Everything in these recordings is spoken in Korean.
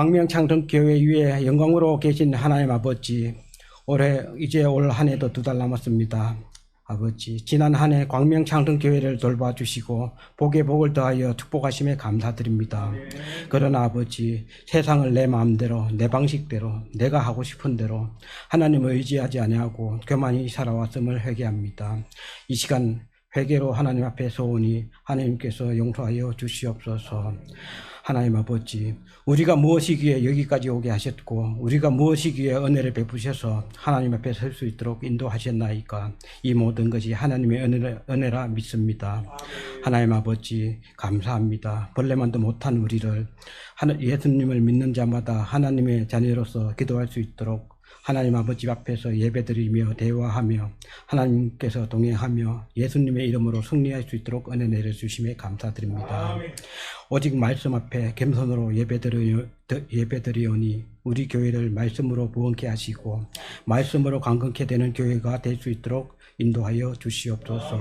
광명창성교회 위에 영광으로 계신 하나님 아버지, 올해 이제 올 한 해도 2달 남았습니다. 아버지, 지난 한 해 광명창성교회를 돌봐주시고 복에 복을 더하여 축복하심에 감사드립니다. 그러나 아버지, 세상을 내 마음대로, 내 방식대로, 내가 하고 싶은 대로 하나님을 의지하지 아니하고 교만히 살아왔음을 회개합니다. 이 시간 회개로 하나님 앞에 서오니 하나님께서 용서하여 주시옵소서. 하나님 아버지, 우리가 무엇이기에 여기까지 오게 하셨고 우리가 무엇이기에 은혜를 베푸셔서 하나님 앞에 설 수 있도록 인도하셨나이까. 이 모든 것이 하나님의 은혜라 믿습니다. 하나님 아버지, 감사합니다. 벌레만도 못한 우리를 예수님을 믿는 자마다 하나님의 자녀로서 기도할 수 있도록 하나님 아버지 앞에서 예배드리며 대화하며 하나님께서 동행하며 예수님의 이름으로 승리할 수 있도록 은혜 내려주심에 감사드립니다. 오직 말씀 앞에 겸손으로 예배드리오니 우리 교회를 말씀으로 부흥케 하시고 말씀으로 강건케 되는 교회가 될 수 있도록 인도하여 주시옵소서.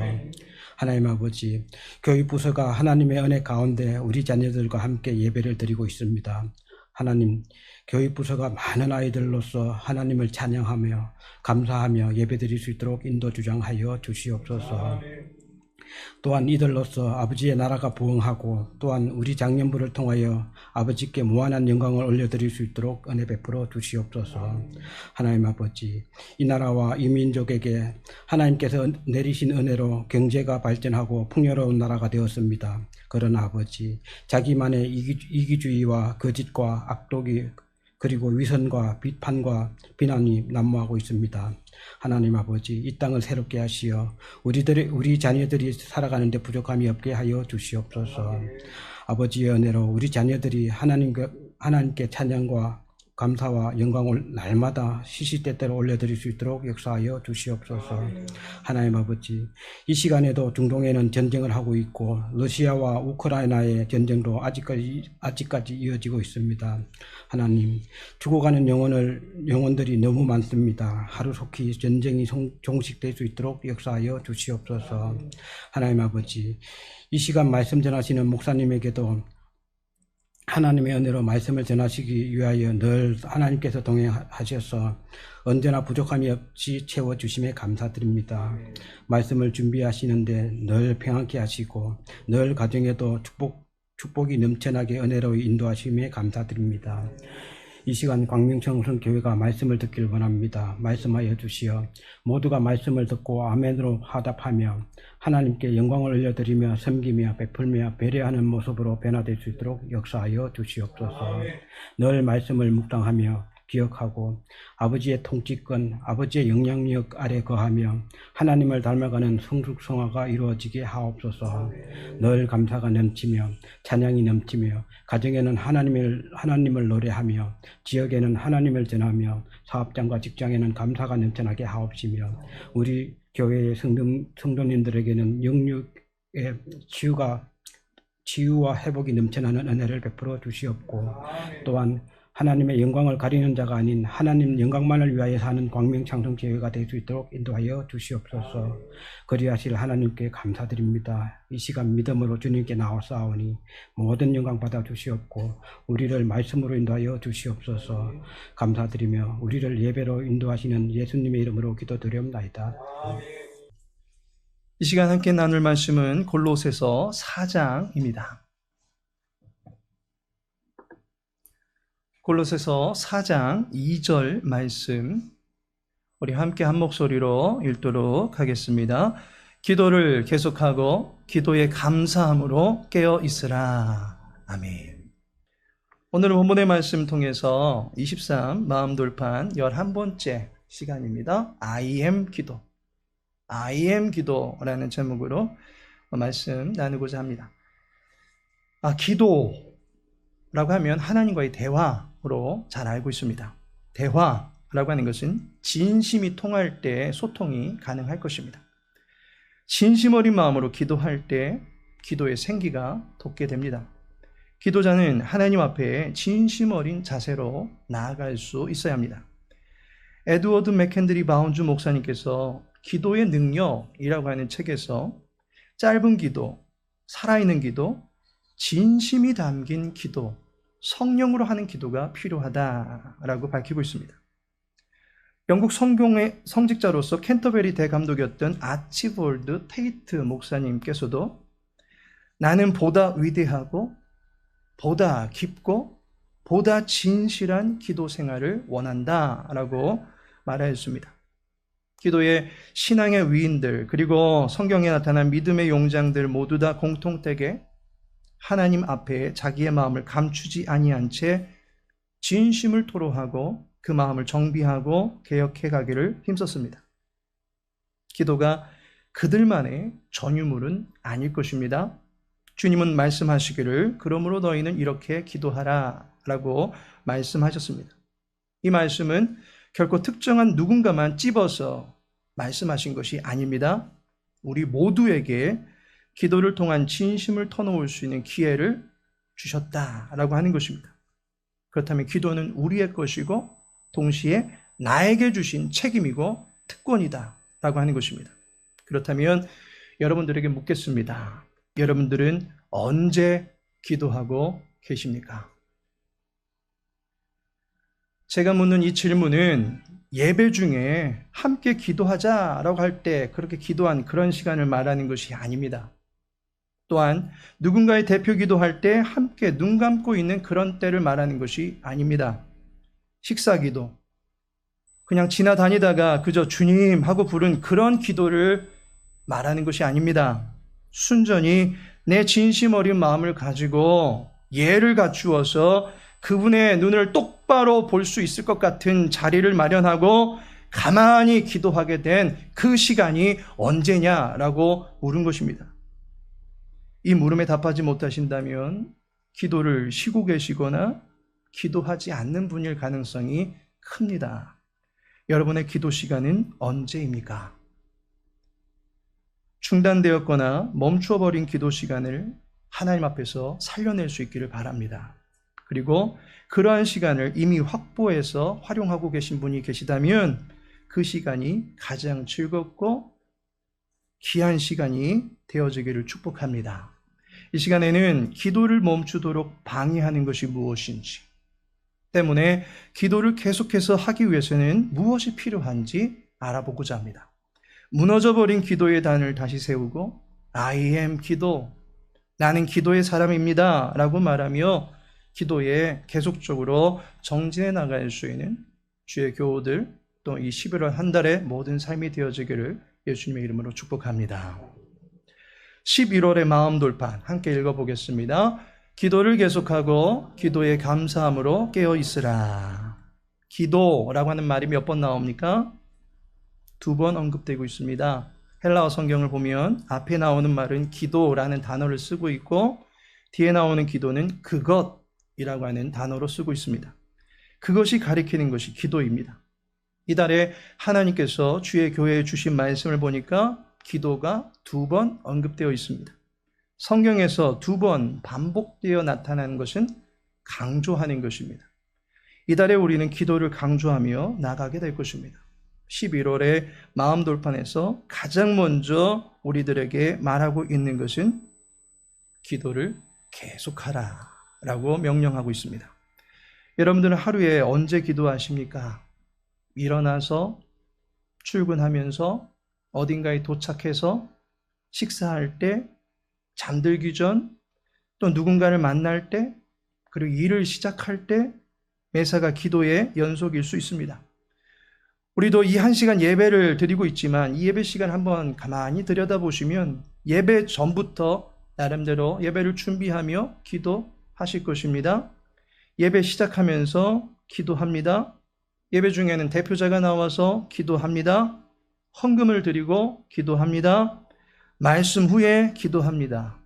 하나님 아버지, 교회 부서가 하나님의 은혜 가운데 우리 자녀들과 함께 예배를 드리고 있습니다. 하나님, 교육 부서가 많은 아이들로서 하나님을 찬양하며 감사하며 예배드릴 수 있도록 인도 주장하여 주시옵소서. 또한 이들로서 아버지의 나라가 부흥하고 또한 우리 장년부를 통하여 아버지께 무한한 영광을 올려드릴 수 있도록 은혜 베풀어 주시옵소서. 하나님 아버지, 이 나라와 이 민족에게 하나님께서 내리신 은혜로 경제가 발전하고 풍요로운 나라가 되었습니다. 그러나 아버지, 자기만의 이기주의와 거짓과 악독이 그리고 위선과 비판과 비난이 난무하고 있습니다. 하나님 아버지, 이 땅을 새롭게 하시어 우리 자녀들이 살아가는 데 부족함이 없게 하여 주시옵소서. 아버지의 은혜로 우리 자녀들이 하나님께 찬양과 감사와 영광을 날마다 시시때때로 올려드릴 수 있도록 역사하여 주시옵소서. 하나님 아버지, 이 시간에도 중동에는 전쟁을 하고 있고 러시아와 우크라이나의 전쟁도 아직까지 이어지고 있습니다. 하나님, 죽어가는 영혼들이 너무 많습니다. 하루속히 전쟁이 종식될 수 있도록 역사하여 주시옵소서. 하나님 아버지, 이 시간 말씀 전하시는 목사님에게도 하나님의 은혜로 말씀을 전하시기 위하여 늘 하나님께서 동행하셔서 언제나 부족함이 없이 채워주심에 감사드립니다. 말씀을 준비하시는데 늘 평안케 하시고 늘 가정에도 축복이 넘쳐나게 은혜로 인도하심에 감사드립니다. 이 시간 광명청성교회가 말씀을 듣길 원합니다. 말씀하여 주시어 모두가 말씀을 듣고 아멘으로 화답하며 하나님께 영광을 올려드리며 섬기며 베풀며 배려하는 모습으로 변화될 수 있도록 역사하여 주시옵소서. 늘 말씀을 묵상하며 기억하고 아버지의 통치권, 아버지의 영향력 아래 거하며 하나님을 닮아가는 성숙성화가 이루어지게 하옵소서. 늘 감사가 넘치며 찬양이 넘치며 가정에는 하나님을 노래하며 지역에는 하나님을 전하며 사업장과 직장에는 감사가 넘쳐나게 하옵시며 우리 교회의 성도님들에게는 영육의 치유와 회복이 넘쳐나는 은혜를 베풀어 주시옵고 또한 하나님의 영광을 가리는 자가 아닌 하나님 영광만을 위하여 사는 광명창성교회가 될 수 있도록 인도하여 주시옵소서. 그리하실 하나님께 감사드립니다. 이 시간 믿음으로 주님께 나아싸우니 모든 영광 받아 주시옵고 우리를 말씀으로 인도하여 주시옵소서. 감사드리며 우리를 예배로 인도하시는 예수님의 이름으로 기도드리옵나이다. 이 시간 함께 나눌 말씀은 골로새서 4장입니다. 골로새서 4장 2절 말씀 우리 함께 한 목소리로 읽도록 하겠습니다. 기도를 계속하고 기도에 감사함으로 깨어 있으라. 아멘. 오늘은 본문의 말씀 통해서 23 마음 돌판 11번째 시간입니다. I am 기도. I am 기도라는 제목으로 말씀 나누고자 합니다. 기도라고 하면 하나님과의 대화로 잘 알고 있습니다. 대화라고 하는 것은 진심이 통할 때 소통이 가능할 것입니다. 진심 어린 마음으로 기도할 때 기도의 생기가 돋게 됩니다. 기도자는 하나님 앞에 진심 어린 자세로 나아갈 수 있어야 합니다. 에드워드 맥켄드리 바운주 목사님께서 기도의 능력이라고 하는 책에서 짧은 기도, 살아있는 기도, 진심이 담긴 기도 성령으로 하는 기도가 필요하다라고 밝히고 있습니다. 영국 성경의 성직자로서 캔터베리 대감독이었던 아치볼드 테이트 목사님께서도 나는 보다 위대하고 보다 깊고 보다 진실한 기도 생활을 원한다라고 말하였습니다. 기도의 신앙의 위인들 그리고 성경에 나타난 믿음의 용장들 모두 다 공통되게 하나님 앞에 자기의 마음을 감추지 아니한 채 진심을 토로하고 그 마음을 정비하고 개혁해 가기를 힘썼습니다. 기도가 그들만의 전유물은 아닐 것입니다. 주님은 말씀하시기를 그러므로 너희는 이렇게 기도하라 라고 말씀하셨습니다. 이 말씀은 결코 특정한 누군가만 찝어서 말씀하신 것이 아닙니다. 우리 모두에게 기도를 통한 진심을 터놓을 수 있는 기회를 주셨다라고 하는 것입니다. 그렇다면 기도는 우리의 것이고 동시에 나에게 주신 책임이고 특권이다라고 하는 것입니다. 그렇다면 여러분들에게 묻겠습니다. 여러분들은 언제 기도하고 계십니까? 제가 묻는 이 질문은 예배 중에 함께 기도하자라고 할 때 그렇게 기도한 그런 시간을 말하는 것이 아닙니다. 또한 누군가의 대표 기도할 때 함께 눈 감고 있는 그런 때를 말하는 것이 아닙니다. 식사 기도, 그냥 지나다니다가 그저 주님 하고 부른 그런 기도를 말하는 것이 아닙니다. 순전히 내 진심 어린 마음을 가지고 예를 갖추어서 그분의 눈을 똑바로 볼 수 있을 것 같은 자리를 마련하고 가만히 기도하게 된 그 시간이 언제냐라고 물은 것입니다. 이 물음에 답하지 못하신다면 기도를 쉬고 계시거나 기도하지 않는 분일 가능성이 큽니다. 여러분의 기도 시간은 언제입니까? 중단되었거나 멈추어버린 기도 시간을 하나님 앞에서 살려낼 수 있기를 바랍니다. 그리고 그러한 시간을 이미 확보해서 활용하고 계신 분이 계시다면 그 시간이 가장 즐겁고 귀한 시간이 되어지기를 축복합니다. 이 시간에는 기도를 멈추도록 방해하는 것이 무엇인지 때문에 기도를 계속해서 하기 위해서는 무엇이 필요한지 알아보고자 합니다. 무너져버린 기도의 단을 다시 세우고 I am 기도, 나는 기도의 사람입니다 라고 말하며 기도에 계속적으로 정진해 나갈 수 있는 주의 교우들 또 이 11월 한 달의 모든 삶이 되어지기를 예수님의 이름으로 축복합니다. 11월의 마음 돌판 함께 읽어보겠습니다. 기도를 계속하고 기도에 감사함으로 깨어 있으라. 기도라고 하는 말이 몇 번 나옵니까? 2번 언급되고 있습니다. 헬라어 성경을 보면 앞에 나오는 말은 기도라는 단어를 쓰고 있고 뒤에 나오는 기도는 그것이라고 하는 단어로 쓰고 있습니다. 그것이 가리키는 것이 기도입니다. 이달에 하나님께서 주의 교회에 주신 말씀을 보니까 기도가 2번 언급되어 있습니다. 성경에서 2번 반복되어 나타나는 것은 강조하는 것입니다. 이달에 우리는 기도를 강조하며 나가게 될 것입니다. 11월의 마음 돌판에서 가장 먼저 우리들에게 말하고 있는 것은 기도를 계속하라 라고 명령하고 있습니다. 여러분들은 하루에 언제 기도하십니까? 일어나서 출근하면서 어딘가에 도착해서 식사할 때 잠들기 전 또 누군가를 만날 때 그리고 일을 시작할 때 매사가 기도의 연속일 수 있습니다. 우리도 이 1시간 예배를 드리고 있지만 이 예배 시간 한번 가만히 들여다보시면 예배 전부터 나름대로 예배를 준비하며 기도하실 것입니다. 예배 시작하면서 기도합니다. 예배 중에는 대표자가 나와서 기도합니다. 헌금을 드리고 기도합니다. 말씀 후에 기도합니다.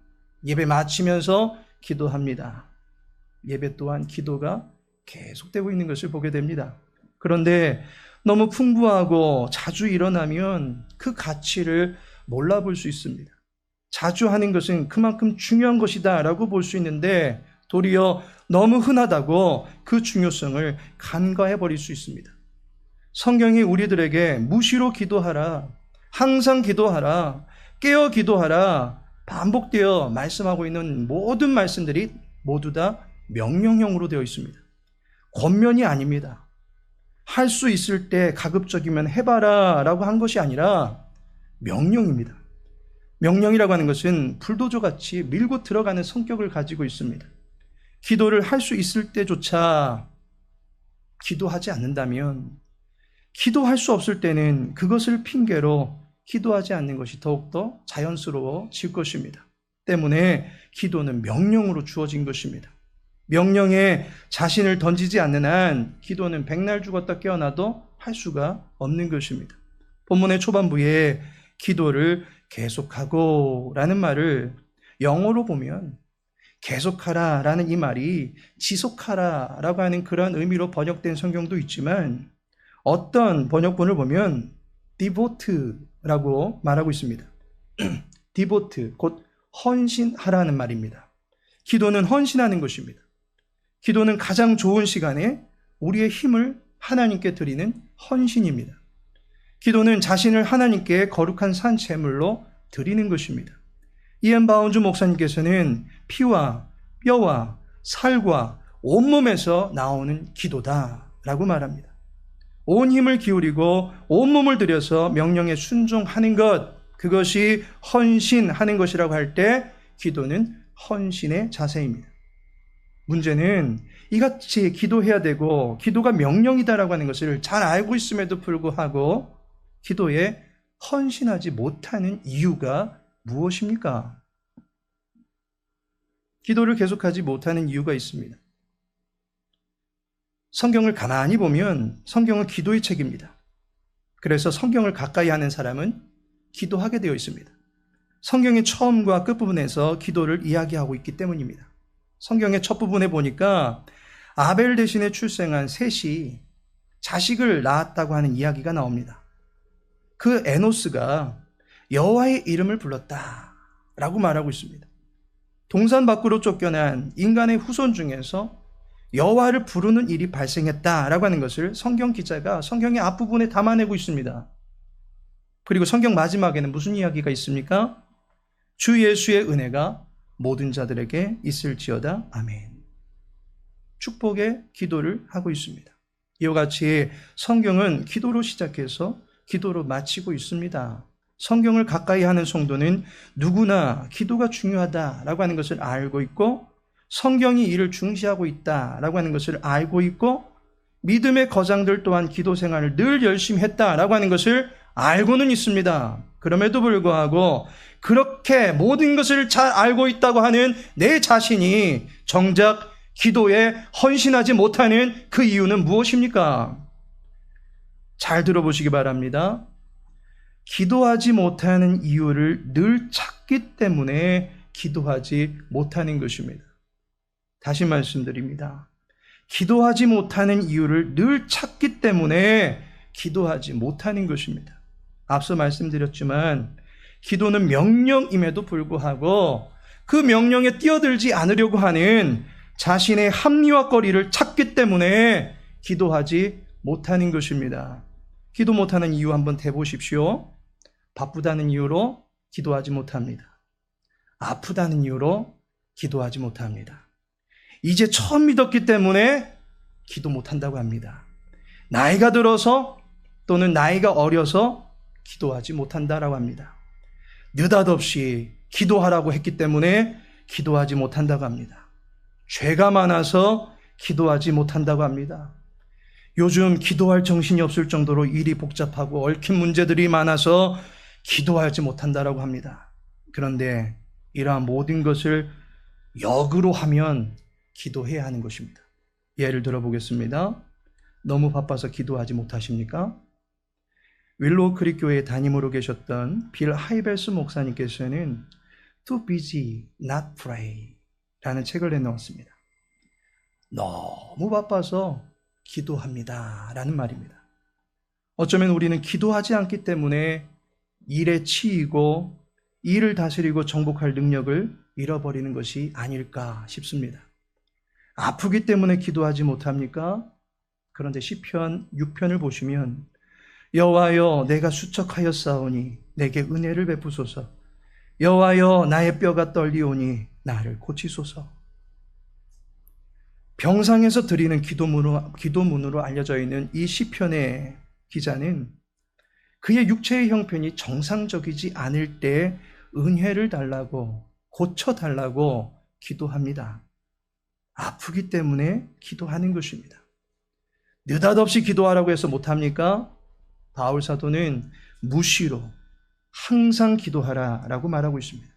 예배 마치면서 기도합니다. 예배 또한 기도가 계속되고 있는 것을 보게 됩니다. 그런데 너무 풍부하고 자주 일어나면 그 가치를 몰라볼 수 있습니다. 자주 하는 것은 그만큼 중요한 것이다 라고 볼 수 있는데 도리어 너무 흔하다고 그 중요성을 간과해 버릴 수 있습니다. 성경이 우리들에게 무시로 기도하라, 항상 기도하라, 깨어 기도하라 반복되어 말씀하고 있는 모든 말씀들이 모두 다 명령형으로 되어 있습니다. 권면이 아닙니다. 할 수 있을 때 가급적이면 해봐라 라고 한 것이 아니라 명령입니다. 명령이라고 하는 것은 불도저같이 밀고 들어가는 성격을 가지고 있습니다. 기도를 할 수 있을 때조차 기도하지 않는다면, 기도할 수 없을 때는 그것을 핑계로 기도하지 않는 것이 더욱더 자연스러워질 것입니다. 때문에 기도는 명령으로 주어진 것입니다. 명령에 자신을 던지지 않는 한 기도는 백날 죽었다 깨어나도 할 수가 없는 것입니다. 본문의 초반부에 기도를 계속하고 라는 말을 영어로 보면 계속하라 라는 이 말이 지속하라 라고 하는 그런 의미로 번역된 성경도 있지만, 어떤 번역본을 보면 devote 라고 말하고 있습니다. devote, 곧 헌신하라는 말입니다. 기도는 헌신하는 것입니다. 기도는 가장 좋은 시간에 우리의 힘을 하나님께 드리는 헌신입니다. 기도는 자신을 하나님께 거룩한 산 제물로 드리는 것입니다. 이엔 바운즈 목사님께서는 피와 뼈와 살과 온몸에서 나오는 기도다 라고 말합니다. 온 힘을 기울이고 온몸을 들여서 명령에 순종하는 것, 그것이 헌신하는 것이라고 할 때 기도는 헌신의 자세입니다. 문제는 이같이 기도해야 되고 기도가 명령이다라고 하는 것을 잘 알고 있음에도 불구하고 기도에 헌신하지 못하는 이유가 무엇입니까? 기도를 계속하지 못하는 이유가 있습니다. 성경을 가만히 보면 성경은 기도의 책입니다. 그래서 성경을 가까이 하는 사람은 기도하게 되어 있습니다. 성경의 처음과 끝부분에서 기도를 이야기하고 있기 때문입니다. 성경의 첫 부분에 보니까 아벨 대신에 출생한 셋이 자식을 낳았다고 하는 이야기가 나옵니다. 그 에노스가 여호와의 이름을 불렀다라고 말하고 있습니다. 동산 밖으로 쫓겨난 인간의 후손 중에서 여호와를 부르는 일이 발생했다라고 하는 것을 성경 기자가 성경의 앞부분에 담아내고 있습니다. 그리고 성경 마지막에는 무슨 이야기가 있습니까? 주 예수의 은혜가 모든 자들에게 있을지어다. 아멘. 축복의 기도를 하고 있습니다. 이와 같이 성경은 기도로 시작해서 기도로 마치고 있습니다. 성경을 가까이 하는 성도는 누구나 기도가 중요하다라고 하는 것을 알고 있고, 성경이 이를 중시하고 있다라고 하는 것을 알고 있고, 믿음의 거장들 또한 기도 생활을 늘 열심히 했다라고 하는 것을 알고는 있습니다. 그럼에도 불구하고 그렇게 모든 것을 잘 알고 있다고 하는 내 자신이 정작 기도에 헌신하지 못하는 그 이유는 무엇입니까? 잘 들어보시기 바랍니다. 기도하지 못하는 이유를 늘 찾기 때문에 기도하지 못하는 것입니다. 다시 말씀드립니다. 기도하지 못하는 이유를 늘 찾기 때문에 기도하지 못하는 것입니다. 앞서 말씀드렸지만 기도는 명령임에도 불구하고 그 명령에 뛰어들지 않으려고 하는 자신의 합리화거리를 찾기 때문에 기도하지 못하는 것입니다. 기도 못하는 이유 한번 대보십시오. 바쁘다는 이유로 기도하지 못합니다. 아프다는 이유로 기도하지 못합니다. 이제 처음 믿었기 때문에 기도 못한다고 합니다. 나이가 들어서 또는 나이가 어려서 기도하지 못한다라고 합니다. 느닷없이 기도하라고 했기 때문에 기도하지 못한다고 합니다. 죄가 많아서 기도하지 못한다고 합니다. 요즘 기도할 정신이 없을 정도로 일이 복잡하고 얽힌 문제들이 많아서 기도하지 못한다라고 합니다. 그런데 이러한 모든 것을 역으로 하면 기도해야 하는 것입니다. 예를 들어 보겠습니다. 너무 바빠서 기도하지 못하십니까? 윌로우 크릭 교회에 담임으로 계셨던 빌 하이벨스 목사님께서는 Too busy, not pray 라는 책을 내놓았습니다. 너무 바빠서 기도합니다 라는 말입니다. 어쩌면 우리는 기도하지 않기 때문에 일에 치이고 일을 다스리고 정복할 능력을 잃어버리는 것이 아닐까 싶습니다. 아프기 때문에 기도하지 못합니까? 그런데 시편 6편을 보시면 여호와여 내가 수척하였사오니 내게 은혜를 베푸소서. 여호와여 나의 뼈가 떨리오니 나를 고치소서. 병상에서 드리는 기도문으로 알려져 있는 이 시편의 기자는 그의 육체의 형편이 정상적이지 않을 때 은혜를 달라고, 고쳐달라고 기도합니다. 아프기 때문에 기도하는 것입니다. 느닷없이 기도하라고 해서 못합니까? 바울 사도는 무시로 항상 기도하라라고 말하고 있습니다.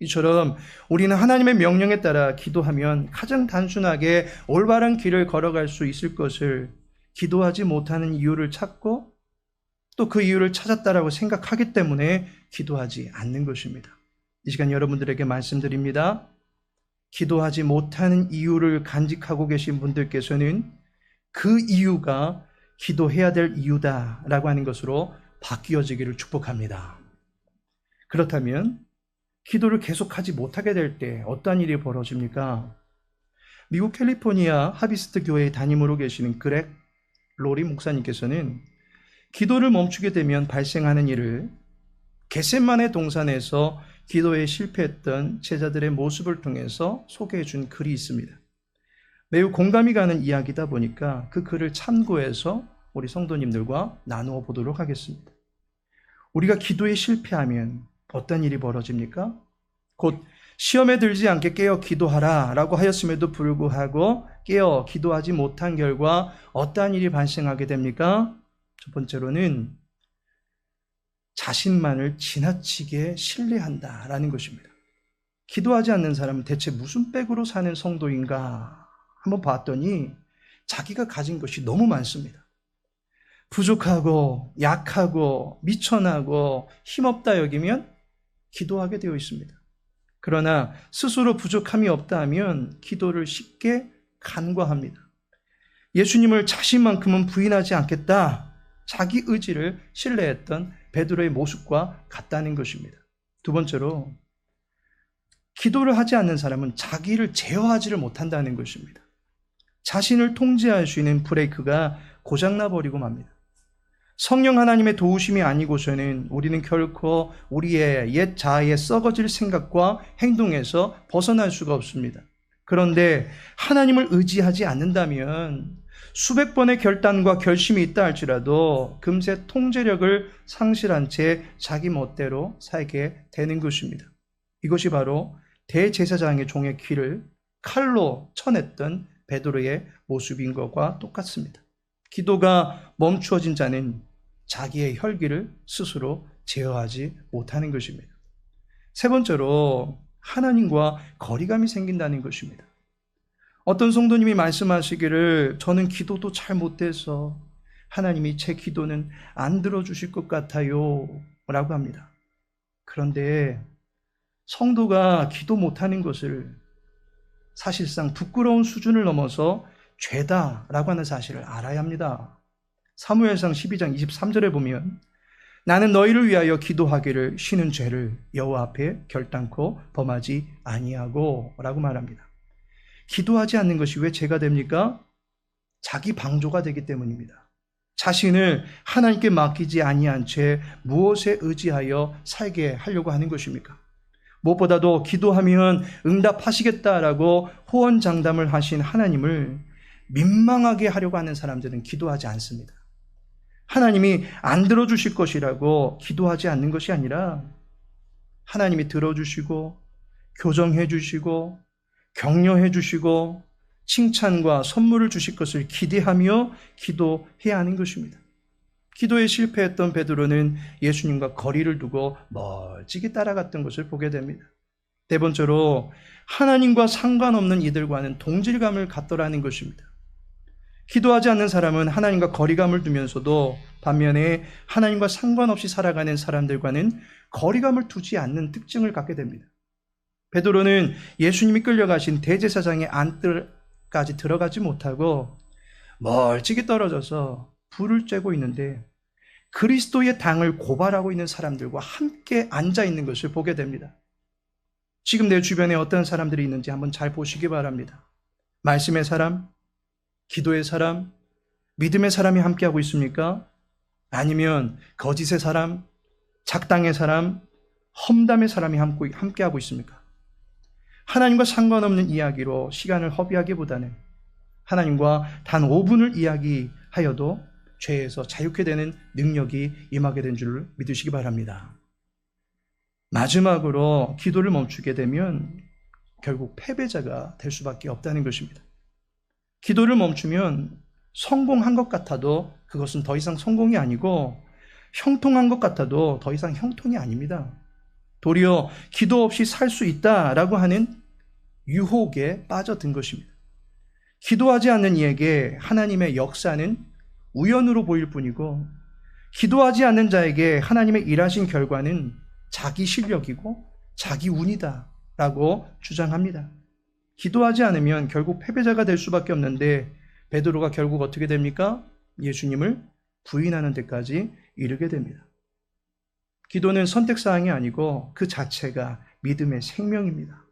이처럼 우리는 하나님의 명령에 따라 기도하면 가장 단순하게 올바른 길을 걸어갈 수 있을 것을 기도하지 못하는 이유를 찾고 또 그 이유를 찾았다라고 생각하기 때문에 기도하지 않는 것입니다. 이 시간 여러분들에게 말씀드립니다. 기도하지 못하는 이유를 간직하고 계신 분들께서는 그 이유가 기도해야 될 이유다라고 하는 것으로 바뀌어지기를 축복합니다. 그렇다면 기도를 계속하지 못하게 될 때 어떤 일이 벌어집니까? 미국 캘리포니아 하비스트 교회의 담임으로 계시는 그렉 로리 목사님께서는 기도를 멈추게 되면 발생하는 일을 겟세마네 동산에서 기도에 실패했던 제자들의 모습을 통해서 소개해 준 글이 있습니다. 매우 공감이 가는 이야기다 보니까 그 글을 참고해서 우리 성도님들과 나누어 보도록 하겠습니다. 우리가 기도에 실패하면 어떤 일이 벌어집니까? 곧 시험에 들지 않게 깨어 기도하라 라고 하였음에도 불구하고 깨어 기도하지 못한 결과 어떠한 일이 발생하게 됩니까? 첫 번째로는 자신만을 지나치게 신뢰한다라는 것입니다. 기도하지 않는 사람은 대체 무슨 백으로 사는 성도인가 한번 봤더니 자기가 가진 것이 너무 많습니다. 부족하고 약하고 미천하고 힘없다 여기면 기도하게 되어 있습니다. 그러나 스스로 부족함이 없다 하면 기도를 쉽게 간과합니다. 예수님을 자신만큼은 부인하지 않겠다. 자기 의지를 신뢰했던 베드로의 모습과 같다는 것입니다. 두 번째로 기도를 하지 않는 사람은 자기를 제어하지를 못한다는 것입니다. 자신을 통제할 수 있는 브레이크가 고장나 버리고 맙니다. 성령 하나님의 도우심이 아니고서는 우리는 결코 우리의 옛 자아의 썩어질 생각과 행동에서 벗어날 수가 없습니다. 그런데 하나님을 의지하지 않는다면 수백 번의 결단과 결심이 있다 할지라도 금세 통제력을 상실한 채 자기 멋대로 살게 되는 것입니다. 이것이 바로 대제사장의 종의 귀를 칼로 쳐냈던 베드로의 모습인 것과 똑같습니다. 기도가 멈추어진 자는 자기의 혈기를 스스로 제어하지 못하는 것입니다. 세 번째로 하나님과 거리감이 생긴다는 것입니다. 어떤 성도님이 말씀하시기를 저는 기도도 잘 못해서 하나님이 제 기도는 안 들어주실 것 같아요 라고 합니다. 그런데 성도가 기도 못하는 것을 사실상 부끄러운 수준을 넘어서 죄다라고 하는 사실을 알아야 합니다. 사무엘상 12장 23절에 보면 나는 너희를 위하여 기도하기를 쉬는 죄를 여호와 앞에 결단코 범하지 아니하고 라고 말합니다. 기도하지 않는 것이 왜 죄가 됩니까? 자기 방조가 되기 때문입니다. 자신을 하나님께 맡기지 아니한 채 무엇에 의지하여 살게 하려고 하는 것입니까? 무엇보다도 기도하면 응답하시겠다라고 호언장담을 하신 하나님을 민망하게 하려고 하는 사람들은 기도하지 않습니다. 하나님이 안 들어주실 것이라고 기도하지 않는 것이 아니라 하나님이 들어주시고 교정해 주시고 격려해 주시고 칭찬과 선물을 주실 것을 기대하며 기도해야 하는 것입니다. 기도에 실패했던 베드로는 예수님과 거리를 두고 멀찍이 따라갔던 것을 보게 됩니다. 네 번째로 하나님과 상관없는 이들과는 동질감을 갖더라는 것입니다. 기도하지 않는 사람은 하나님과 거리감을 두면서도 반면에 하나님과 상관없이 살아가는 사람들과는 거리감을 두지 않는 특징을 갖게 됩니다. 베드로는 예수님이 끌려가신 대제사장의 안뜰까지 들어가지 못하고 멀찍이 떨어져서 불을 쬐고 있는데 그리스도의 당을 고발하고 있는 사람들과 함께 앉아 있는 것을 보게 됩니다. 지금 내 주변에 어떤 사람들이 있는지 한번 잘 보시기 바랍니다. 말씀의 사람, 기도의 사람, 믿음의 사람이 함께하고 있습니까? 아니면 거짓의 사람, 작당의 사람, 험담의 사람이 함께하고 있습니까? 하나님과 상관없는 이야기로 시간을 허비하기보다는 하나님과 단 5분을 이야기하여도 죄에서 자유케 되는 능력이 임하게 된 줄 믿으시기 바랍니다. 마지막으로 기도를 멈추게 되면 결국 패배자가 될 수밖에 없다는 것입니다. 기도를 멈추면 성공한 것 같아도 그것은 더 이상 성공이 아니고 형통한 것 같아도 더 이상 형통이 아닙니다. 도리어 기도 없이 살 수 있다라고 하는 유혹에 빠져든 것입니다. 기도하지 않는 이에게 하나님의 역사는 우연으로 보일 뿐이고 기도하지 않는 자에게 하나님의 일하신 결과는 자기 실력이고 자기 운이다라고 주장합니다. 기도하지 않으면 결국 패배자가 될 수밖에 없는데 베드로가 결국 어떻게 됩니까? 예수님을 부인하는 데까지 이르게 됩니다. 기도는 선택사항이 아니고 그 자체가 믿음의 생명입니다.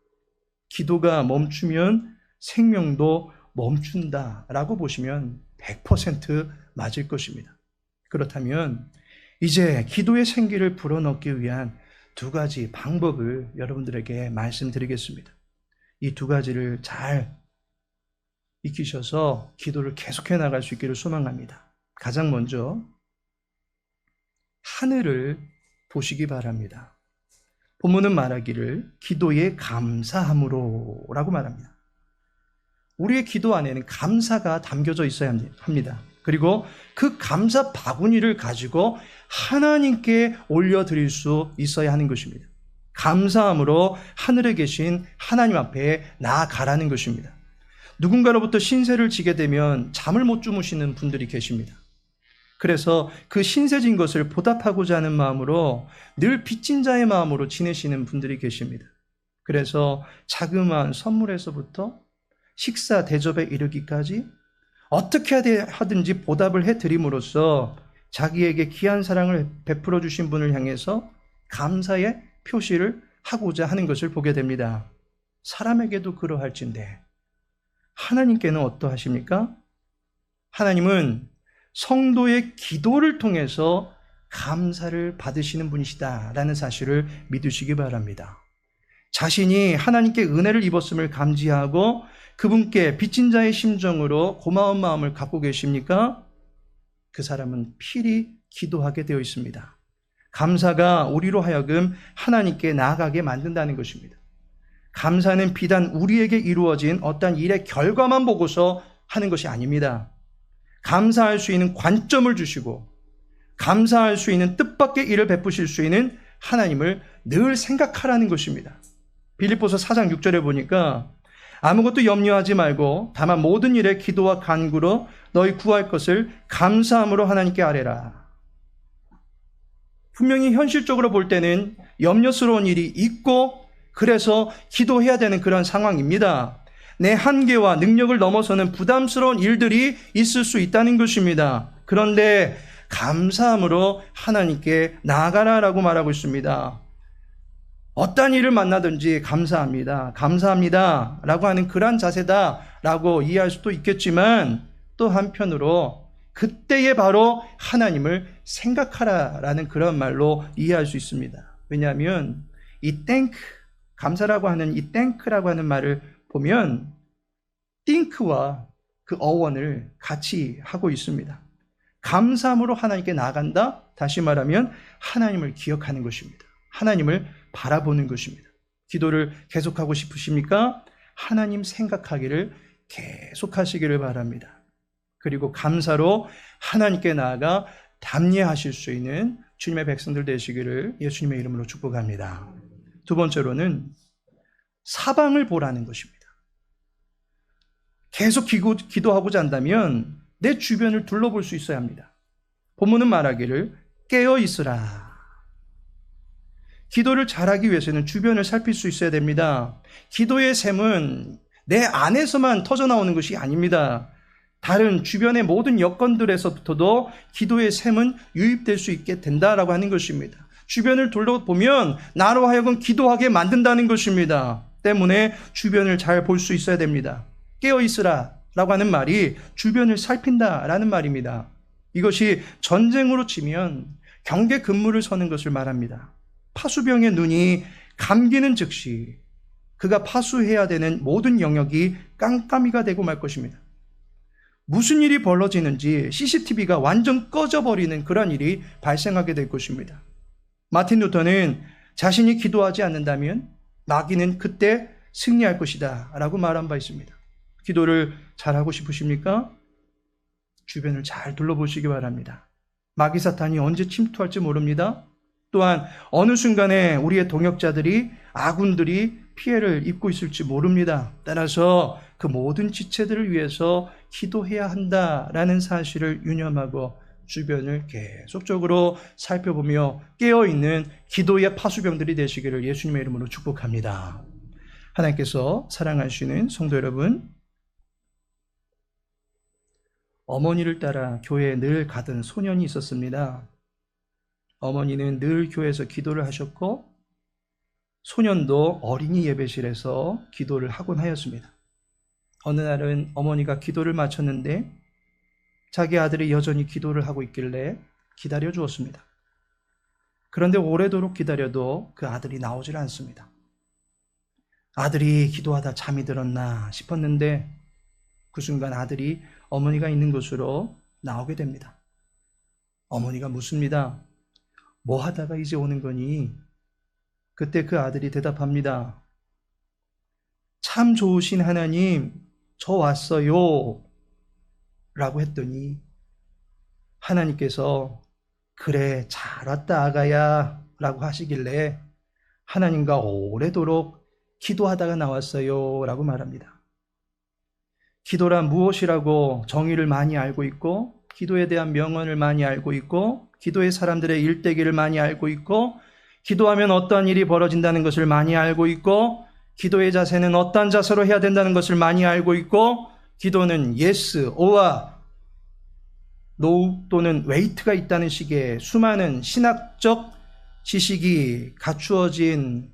기도가 멈추면 생명도 멈춘다라고 보시면 100% 맞을 것입니다. 그렇다면 이제 기도의 생기를 불어넣기 위한 두 가지 방법을 여러분들에게 말씀드리겠습니다. 이 두 가지를 잘 익히셔서 기도를 계속해 나갈 수 있기를 소망합니다. 가장 먼저 하늘을 보시기 바랍니다. 본문은 말하기를 기도에 감사함으로 라고 말합니다. 우리의 기도 안에는 감사가 담겨져 있어야 합니다. 그리고 그 감사 바구니를 가지고 하나님께 올려드릴 수 있어야 하는 것입니다. 감사함으로 하늘에 계신 하나님 앞에 나아가라는 것입니다. 누군가로부터 신세를 지게 되면 잠을 못 주무시는 분들이 계십니다. 그래서 그 신세진 것을 보답하고자 하는 마음으로 늘 빚진 자의 마음으로 지내시는 분들이 계십니다. 그래서 자그마한 선물에서부터 식사 대접에 이르기까지 어떻게 하든지 보답을 해드림으로써 자기에게 귀한 사랑을 베풀어 주신 분을 향해서 감사의 표시를 하고자 하는 것을 보게 됩니다. 사람에게도 그러할진데 하나님께는 어떠하십니까? 하나님은 성도의 기도를 통해서 감사를 받으시는 분이시다라는 사실을 믿으시기 바랍니다. 자신이 하나님께 은혜를 입었음을 감지하고 그분께 빚진 자의 심정으로 고마운 마음을 갖고 계십니까? 그 사람은 필히 기도하게 되어 있습니다. 감사가 우리로 하여금 하나님께 나아가게 만든다는 것입니다. 감사는 비단 우리에게 이루어진 어떤 일의 결과만 보고서 하는 것이 아닙니다. 감사할 수 있는 관점을 주시고 감사할 수 있는 뜻밖의 일을 베푸실 수 있는 하나님을 늘 생각하라는 것입니다. 빌립보서 4장 6절에 보니까 아무것도 염려하지 말고 다만 모든 일에 기도와 간구로 너희 구할 것을 감사함으로 하나님께 아뢰라. 분명히 현실적으로 볼 때는 염려스러운 일이 있고 그래서 기도해야 되는 그런 상황입니다. 내 한계와 능력을 넘어서는 부담스러운 일들이 있을 수 있다는 것입니다. 그런데 감사함으로 하나님께 나아가라라고 말하고 있습니다. 어떤 일을 만나든지 감사합니다. 감사합니다. 라고 하는 그러한 자세다라고 이해할 수도 있겠지만 또 한편으로 그때에 바로 하나님을 생각하라라는 그런 말로 이해할 수 있습니다. 왜냐하면 이 thank, 감사라고 하는 이 thank라고 하는 말을 보면 think와 그 어원을 같이 하고 있습니다. 감사함으로 하나님께 나아간다? 다시 말하면 하나님을 기억하는 것입니다. 하나님을 바라보는 것입니다. 기도를 계속하고 싶으십니까? 하나님 생각하기를 계속하시기를 바랍니다. 그리고 감사로 하나님께 나아가 담례하실 수 있는 주님의 백성들 되시기를 예수님의 이름으로 축복합니다. 두 번째로는 사방을 보라는 것입니다. 계속 기도하고자 한다면 내 주변을 둘러볼 수 있어야 합니다. 본문은 말하기를 깨어 있으라. 기도를 잘하기 위해서는 주변을 살필 수 있어야 됩니다. 기도의 샘은 내 안에서만 터져나오는 것이 아닙니다. 다른 주변의 모든 여건들에서부터도 기도의 샘은 유입될 수 있게 된다라고 하는 것입니다. 주변을 둘러보면 나로 하여금 기도하게 만든다는 것입니다. 때문에 주변을 잘 볼 수 있어야 됩니다. 깨어있으라 라고 하는 말이 주변을 살핀다라는 말입니다. 이것이 전쟁으로 치면 경계 근무를 서는 것을 말합니다. 파수병의 눈이 감기는 즉시 그가 파수해야 되는 모든 영역이 깜깜이가 되고 말 것입니다. 무슨 일이 벌어지는지 CCTV가 완전 꺼져버리는 그런 일이 발생하게 될 것입니다. 마틴 루터는 자신이 기도하지 않는다면 마귀는 그때 승리할 것이다 라고 말한 바 있습니다. 기도를 잘하고 싶으십니까? 주변을 잘 둘러보시기 바랍니다. 마귀 사탄이 언제 침투할지 모릅니다. 또한 어느 순간에 우리의 동역자들이, 아군들이 피해를 입고 있을지 모릅니다. 따라서 그 모든 지체들을 위해서 기도해야 한다라는 사실을 유념하고 주변을 계속적으로 살펴보며 깨어있는 기도의 파수병들이 되시기를 예수님의 이름으로 축복합니다. 하나님께서 사랑하시는 성도 여러분, 어머니를 따라 교회에 늘 가던 소년이 있었습니다. 어머니는 늘 교회에서 기도를 하셨고 소년도 어린이 예배실에서 기도를 하곤 하였습니다. 어느 날은 어머니가 기도를 마쳤는데 자기 아들이 여전히 기도를 하고 있길래 기다려 주었습니다. 그런데 오래도록 기다려도 그 아들이 나오질 않습니다. 아들이 기도하다 잠이 들었나 싶었는데 그 순간 아들이 어머니가 있는 곳으로 나오게 됩니다. 어머니가 묻습니다. 뭐 하다가 이제 오는 거니? 그때 그 아들이 대답합니다. 참 좋으신 하나님, 저 왔어요. 라고 했더니 하나님께서 그래, 잘 왔다 아가야 라고 하시길래 하나님과 오래도록 기도하다가 나왔어요 라고 말합니다. 기도란 무엇이라고 정의를 많이 알고 있고, 기도에 대한 명언을 많이 알고 있고, 기도의 사람들의 일대기를 많이 알고 있고, 기도하면 어떠한 일이 벌어진다는 것을 많이 알고 있고, 기도의 자세는 어떠한 자세로 해야 된다는 것을 많이 알고 있고, 기도는 yes, or와 no 또는 wait가 있다는 식의 수많은 신학적 지식이 갖추어진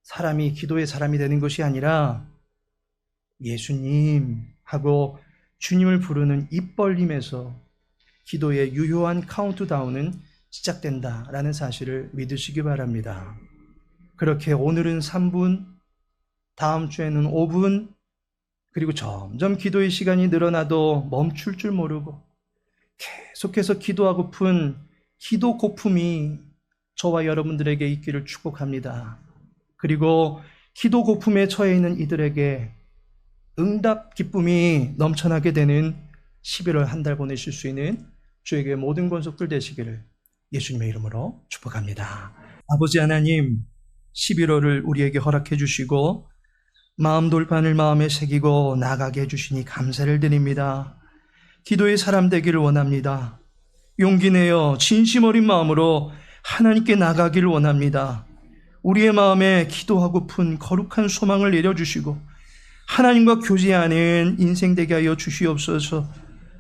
사람이 기도의 사람이 되는 것이 아니라 예수님 하고 주님을 부르는 입 벌림에서 기도의 유효한 카운트다운은 시작된다라는 사실을 믿으시기 바랍니다. 그렇게 오늘은 3분, 다음 주에는 5분, 그리고 점점 기도의 시간이 늘어나도 멈출 줄 모르고 계속해서 기도하고픈 기도 고품이 저와 여러분들에게 있기를 축복합니다. 그리고 기도 고품에 처해 있는 이들에게 응답 기쁨이 넘쳐나게 되는 11월 한 달 보내실 수 있는 주에게 모든 권속들 되시기를 예수님의 이름으로 축복합니다. 아버지 하나님, 11월을 우리에게 허락해 주시고 마음 돌판을 마음에 새기고 나가게 해주시니 감사를 드립니다. 기도의 사람 되기를 원합니다. 용기 내어 진심 어린 마음으로 하나님께 나가기를 원합니다. 우리의 마음에 기도하고픈 거룩한 소망을 내려주시고 하나님과 교제하는 인생 되게 하여 주시옵소서.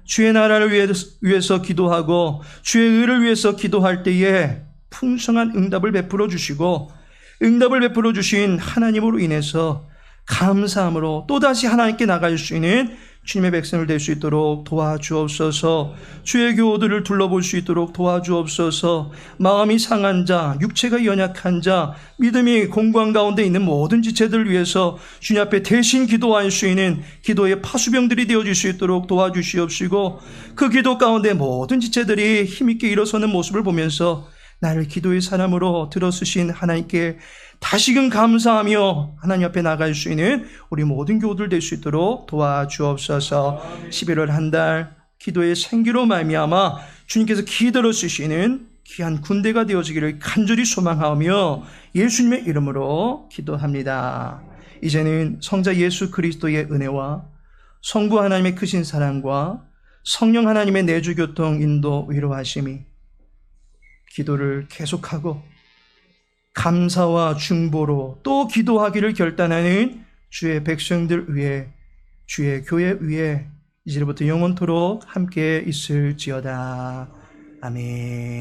주의 나라를 위해서 기도하고 주의 의를 위해서 기도할 때에 풍성한 응답을 베풀어 주시고 응답을 베풀어 주신 하나님으로 인해서 감사함으로 또다시 하나님께 나갈 수 있는 주님의 백성을 될 수 있도록 도와주옵소서. 주의 교우들을 둘러볼 수 있도록 도와주옵소서. 마음이 상한 자, 육체가 연약한 자, 믿음이 공고한 가운데 있는 모든 지체들을 위해서 주님 앞에 대신 기도할 수 있는 기도의 파수병들이 되어줄 수 있도록 도와주시옵시고 그 기도 가운데 모든 지체들이 힘있게 일어서는 모습을 보면서 나를 기도의 사람으로 들어쓰신 하나님께 다시금 감사하며 하나님 앞에 나갈 수 있는 우리 모든 교우들 될 수 있도록 도와주옵소서. 11월 한 달 기도의 생기로 말미암아 주님께서 기도로 쓰시는 귀한 군대가 되어지기를 간절히 소망하며 예수님의 이름으로 기도합니다. 이제는 성자 예수 그리스도의 은혜와 성부 하나님의 크신 사랑과 성령 하나님의 내주교통 인도 위로하심이 기도를 계속하고 감사와 중보로 또 기도하기를 결단하는 주의 백성들 위해 주의 교회 위에 이제부터 영원토록 함께 있을지어다. 아멘.